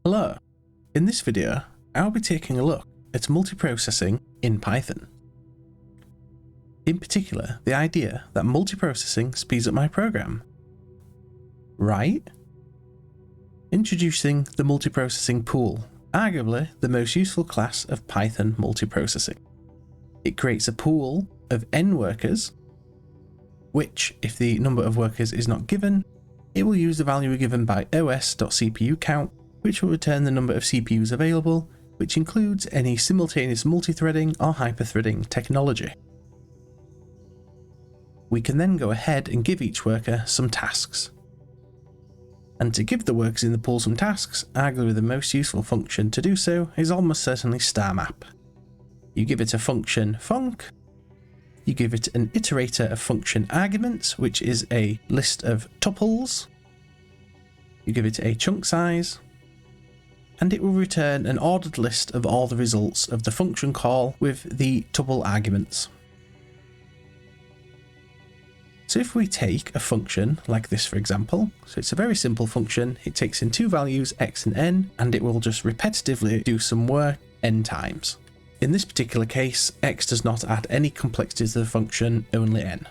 Hello, in this video I'll be taking a look at multiprocessing in Python. In particular, the idea that multiprocessing speeds up my program. Right? Introducing the multiprocessing pool, arguably the most useful class of Python multiprocessing. It creates a pool of n workers, which, if the number of workers is not given, it will use the value given by os.cpucount, which will return the number of CPUs available, which includes any simultaneous multithreading or hyperthreading technology. We can then go ahead and give each worker some tasks. And to give the workers in the pool some tasks, arguably the most useful function to do so is almost certainly starmap. You give it a function func, you give it an iterator of function arguments, which is a list of tuples, you give it a chunk size, and it will return an ordered list of all the results of the function call with the tuple arguments. So if we take a function like this, for example, so it's a very simple function, it takes in two values, x and n, and it will just repetitively do some work n times. In this particular case, x does not add any complexity to the function, only n.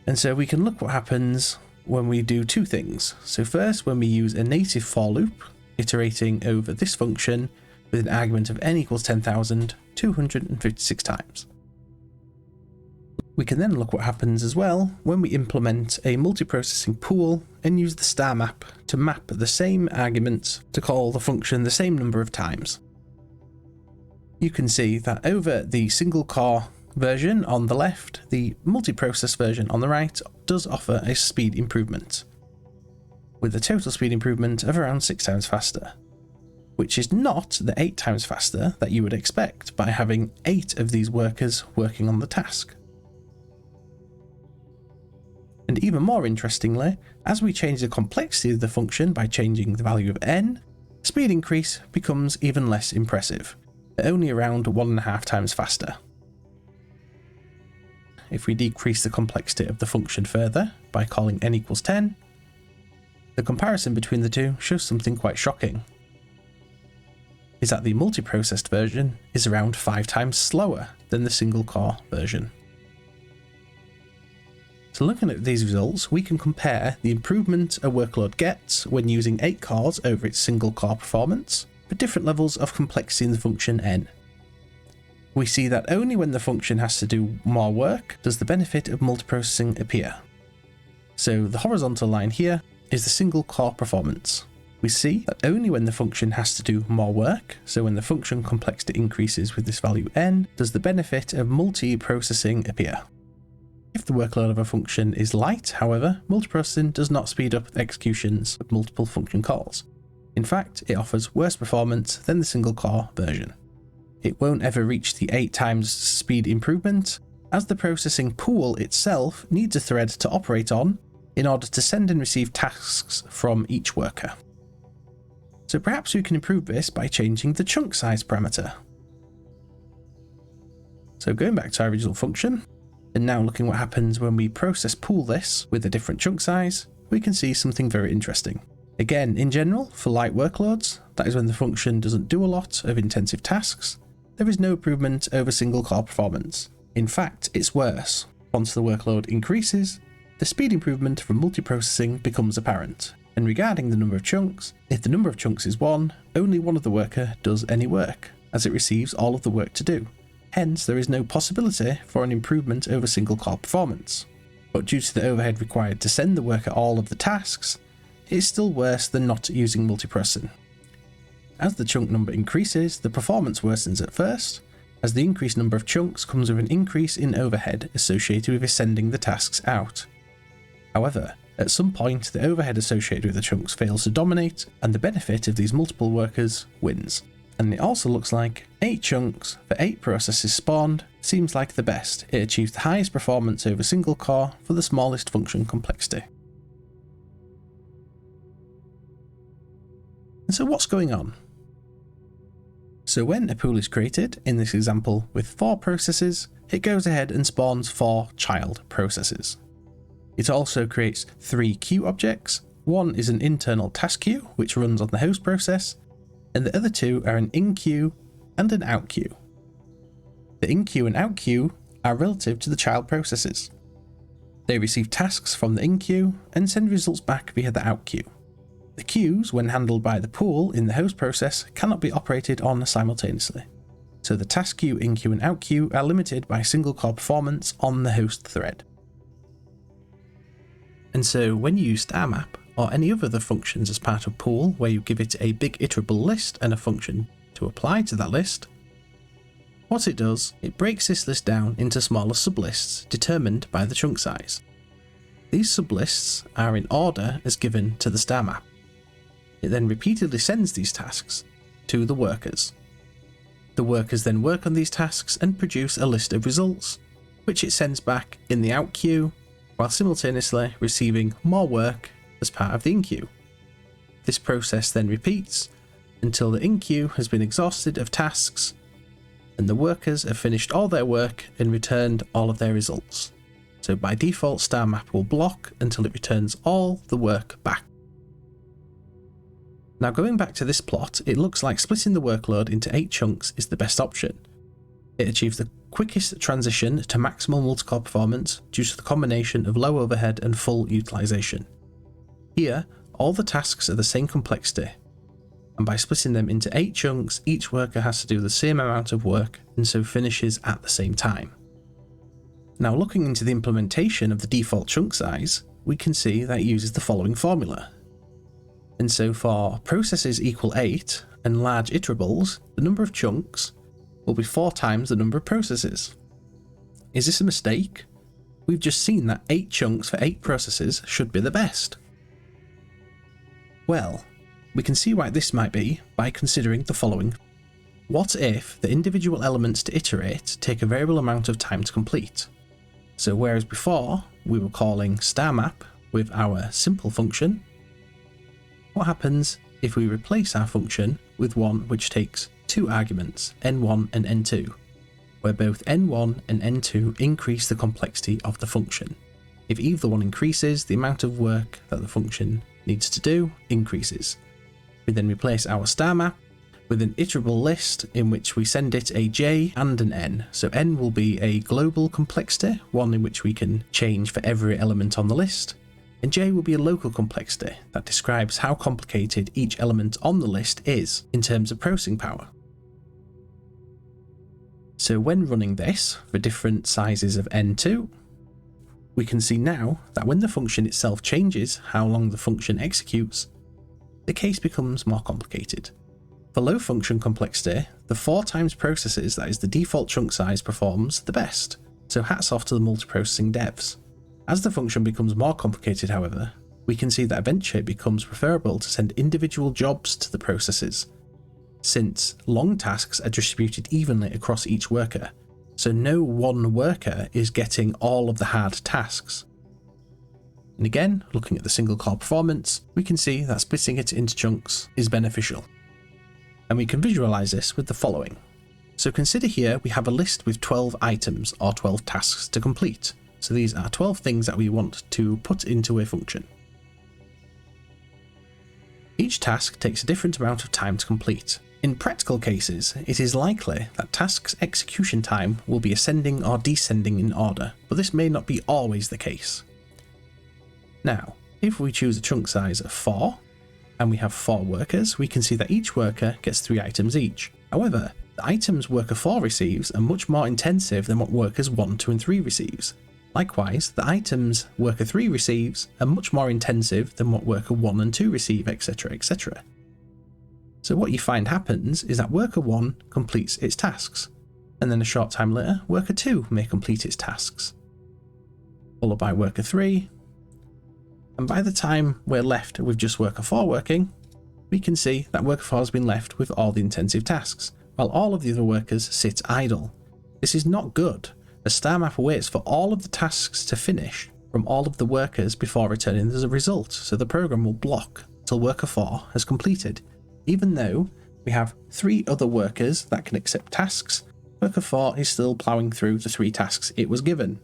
And so we can look what happens when we do two things. So first, when we use a native for loop, iterating over this function with an argument of n equals 10,256 times. We can then look what happens as well when we implement a multiprocessing pool and use the starmap to map the same arguments to call the function the same number of times. You can see that over the single core version on the left, the multiprocess version on the right does offer a speed improvement, with a total speed improvement of around 6 times faster, which is not the 8 times faster that you would expect by having 8 of these workers working on the task. And even more interestingly, as we change the complexity of the function by changing the value of n, speed increase becomes even less impressive, at only around 1.5 times faster. If we decrease the complexity of the function further by calling n equals 10, the comparison between the two shows something quite shocking, is that the multiprocessed version is around 5 times slower than the single core version. So looking at these results, we can compare the improvement a workload gets when using 8 cores over its single core performance for different levels of complexity in the function n. We see that only when the function has to do more work does the benefit of multiprocessing appear. So the horizontal line here is the single core performance. We see that only when the function has to do more work, so when the function complexity increases with this value n, does the benefit of multiprocessing appear. If the workload of a function is light, however, multiprocessing does not speed up executions of multiple function calls. In fact, it offers worse performance than the single core version. It won't ever reach the 8 times speed improvement, as the processing pool itself needs a thread to operate on in order to send and receive tasks from each worker. So perhaps we can improve this by changing the chunk size parameter. So going back to our original function, and now looking what happens when we process pool this with a different chunk size, we can see something very interesting. Again, in general, for light workloads, that is when the function doesn't do a lot of intensive tasks, there is no improvement over single core performance. In fact, it's worse. Once the workload increases, the speed improvement from multiprocessing becomes apparent. And regarding the number of chunks, if the number of chunks is 1, only one of the worker does any work, as it receives all of the work to do. Hence, there is no possibility for an improvement over single core performance. But due to the overhead required to send the worker all of the tasks, it is still worse than not using multiprocessing. As the chunk number increases, the performance worsens at first, as the increased number of chunks comes with an increase in overhead associated with sending the tasks out. However, at some point the overhead associated with the chunks fails to dominate, and the benefit of these multiple workers wins. And it also looks like 8 chunks for 8 processes spawned seems like the best. It achieves the highest performance over single core for the smallest function complexity. And so what's going on? So when a pool is created, in this example with 4 processes, it goes ahead and spawns 4 child processes. It also creates 3 queue objects, One is an internal task queue, which runs on the host process, and the other two are an in queue and an out queue. The in queue and out queue are relative to the child processes. They receive tasks from the in queue and send results back via the out queue. The queues, when handled by the pool in the host process, cannot be operated on simultaneously. So the task queue, in queue and out queue are limited by single core performance on the host thread. And so when you use starmap or any other functions as part of pool where you give it a big iterable list and a function to apply to that list, what it does, it breaks this list down into smaller sublists determined by the chunk size. These sublists are in order as given to the starmap. It then repeatedly sends these tasks to the workers. The workers then work on these tasks and produce a list of results, which it sends back in the out queue, while simultaneously receiving more work as part of the in queue. This process then repeats until the in queue has been exhausted of tasks and the workers have finished all their work and returned all of their results. So by default, starmap will block until it returns all the work back. Now going back to this plot, it looks like splitting the workload into 8 chunks is the best option. It achieves the quickest transition to maximal multi-core performance due to the combination of low overhead and full utilization. Here, all the tasks are the same complexity, and by splitting them into 8 chunks, each worker has to do the same amount of work and so finishes at the same time. Now looking into the implementation of the default chunk size, we can see that it uses the following formula. And so for processes equal 8 and large iterables, the number of chunks will be 4 times the number of processes. Is this a mistake? We've just seen that 8 chunks for 8 processes should be the best. Well, we can see why this might be by considering the following. What if the individual elements to iterate take a variable amount of time to complete? So whereas before we were calling starmap with our simple function, what happens if we replace our function with one which takes 2 arguments, n1 and n2, where both n1 and n2 increase the complexity of the function. If either one increases, the amount of work that the function needs to do increases. We then replace our starmap with an iterable list in which we send it a j and an n. So n will be a global complexity, one in which we can change for every element on the list, and j will be a local complexity that describes how complicated each element on the list is in terms of processing power. So when running this for different sizes of n2, we can see now that when the function itself changes how long the function executes, the case becomes more complicated. For low function complexity, the 4 times processes that is the default chunk size performs the best, so hats off to the multiprocessing devs. As the function becomes more complicated, however, we can see that eventually it becomes preferable to send individual jobs to the processes, since long tasks are distributed evenly across each worker, so no one worker is getting all of the hard tasks. And again, looking at the single core performance, we can see that splitting it into chunks is beneficial. And we can visualize this with the following. So consider here we have a list with 12 items or 12 tasks to complete. So these are 12 things that we want to put into a function. Each task takes a different amount of time to complete. In practical cases, it is likely that tasks' execution time will be ascending or descending in order, but this may not be always the case. Now, if we choose a chunk size of 4, and we have 4 workers, we can see that each worker gets 3 items each. However, the items worker 4 receives are much more intensive than what workers 1, 2 and 3 receives. Likewise, the items worker 3 receives are much more intensive than what worker 1 and 2 receive, etc, etc. So what you find happens is that worker 1 completes its tasks, and then a short time later, worker 2 may complete its tasks, followed by worker 3, and by the time we're left with just worker 4 working, we can see that worker 4 has been left with all the intensive tasks, while all of the other workers sit idle. This is not good, as starmap waits for all of the tasks to finish from all of the workers before returning the result, so the program will block until worker 4 has completed. Even though we have 3 other workers that can accept tasks, worker 4 is still ploughing through the 3 tasks it was given.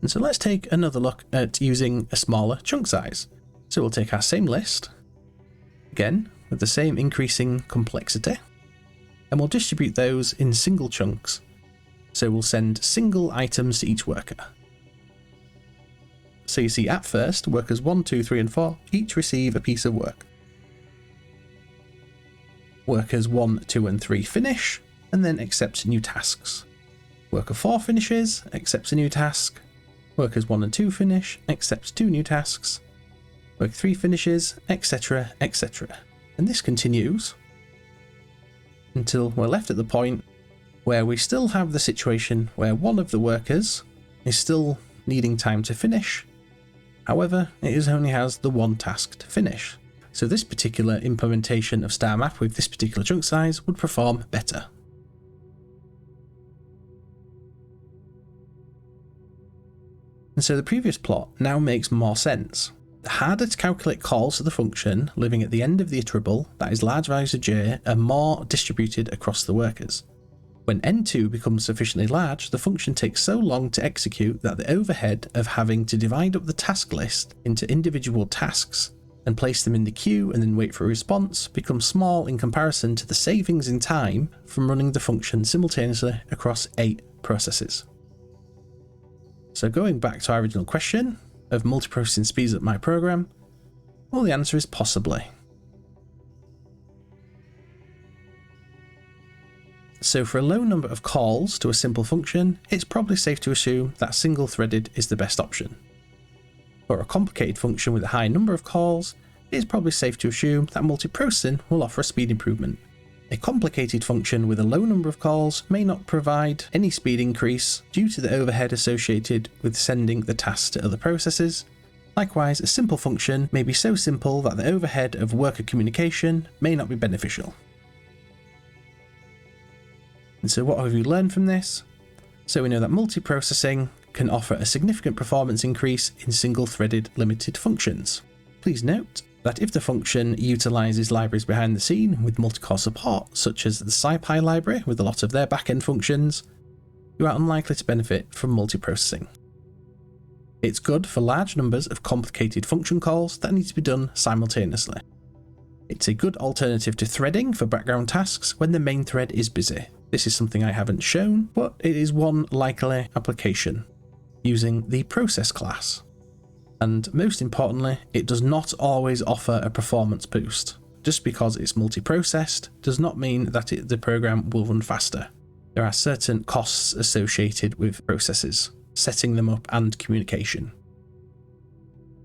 And so let's take another look at using a smaller chunk size. So we'll take our same list, again with the same increasing complexity, and we'll distribute those in single chunks. So we'll send single items to each worker. So you see at first, workers 1, 2, 3 and 4 each receive a piece of work. Workers 1, 2 and 3 finish, and then accept new tasks. Worker 4 finishes, accepts a new task. Workers 1 and 2 finish, accepts 2 new tasks. Worker 3 finishes, etc, etc. And this continues until we're left at the point where we still have the situation where one of the workers is still needing time to finish. However, it only has the one task to finish. So this particular implementation of starmap with this particular chunk size would perform better. And so the previous plot now makes more sense. The harder to calculate calls to the function living at the end of the iterable, that is large values of j, are more distributed across the workers. When n2 becomes sufficiently large, the function takes so long to execute that the overhead of having to divide up the task list into individual tasks and place them in the queue and then wait for a response becomes small in comparison to the savings in time from running the function simultaneously across 8 processes. So going back to our original question of multiprocessing speeds up my program, well, the answer is possibly. So for a low number of calls to a simple function, it's probably safe to assume that single-threaded is the best option. For a complicated function with a high number of calls, it's probably safe to assume that multiprocessing will offer a speed improvement. A complicated function with a low number of calls may not provide any speed increase due to the overhead associated with sending the tasks to other processes. Likewise, a simple function may be so simple that the overhead of worker communication may not be beneficial. And so what have we learned from this? So we know that multiprocessing can offer a significant performance increase in single-threaded limited functions. Please note that if the function utilises libraries behind the scene with multi-core support, such as the SciPy library with a lot of their back-end functions, you are unlikely to benefit from multiprocessing. It's good for large numbers of complicated function calls that need to be done simultaneously. It's a good alternative to threading for background tasks when the main thread is busy. This is something I haven't shown, but it is one likely application using the process class. And most importantly, it does not always offer a performance boost. Just because it's multiprocessed does not mean that the program will run faster. There are certain costs associated with processes, setting them up and communication.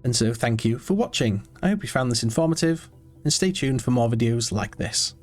And so thank you for watching. I hope you found this informative, and stay tuned for more videos like this.